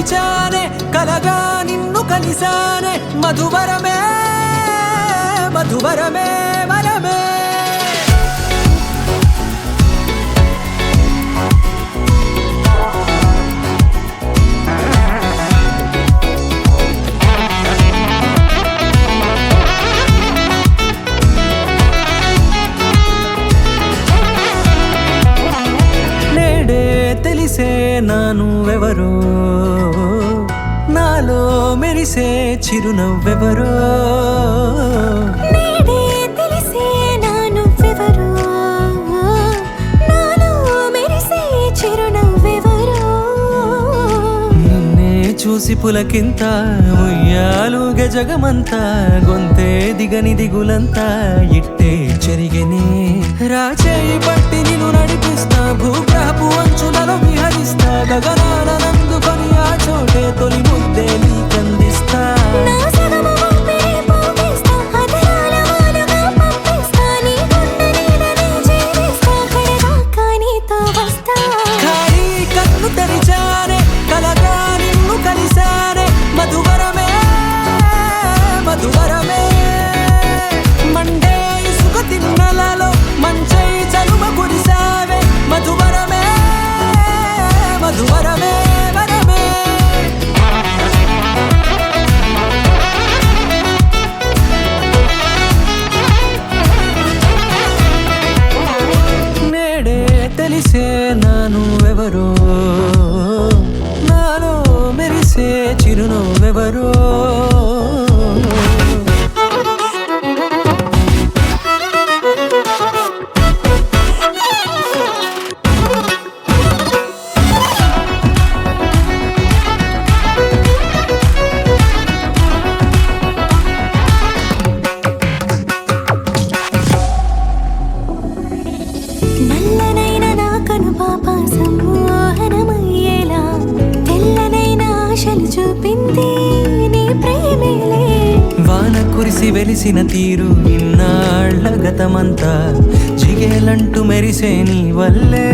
తెరిచానే కలగా నిన్ను కలిసానే మధువరమే మధువరమే వరమే తెలిసే నానువెవరో నాలో మెరిసే చిరునవ్వెవరో నేడే తెలిసే నానువెవరో నాలో మెరిసే చిరునవ్వెవరో నిన్నే చూసి పులకింత ఉయ్యాలుగ జగమంతా గొంతే దిగని దిగులంతా ఇట్టే చెరిగెనే రాచేయి పట్టి నిన్ను నడిపిస్తా భూగ్రహపు అంచులలో విహరిస్తా గగనాల నందుకొని ఆ చోటే తొలి ముద్దే నీకందిస్తా నా సగము ఊపిరి పోగిస్తా అధరాల వానగా పంపిస్తా నీ గుండె నీడనే చేరిస్తా కడదాకా నీతో వస్తా ఖాళీ కన్ను తెరిచానే కలగా నిన్ను కలిసానే మధువరమే మధువరమే మండే ఇసుక తిన్నలలో మంచై చలువ కురిసావే మధువరమే మధువరమే వరమే నేడే తెలిసే నానువెవరో నాలో మెరిసే చిరునవ్వెవరో నల్లనైన నా కనుపాప సమ్మోహనమయ్యేలా తెల్లనైన ఆశలు చూపింది నీ ప్రేమేలే వాన కురిసి వెలిసిన తీరు ఇన్నాళ్ల గతమంతా జిగేలంటూ మెరిసే నీ వల్లే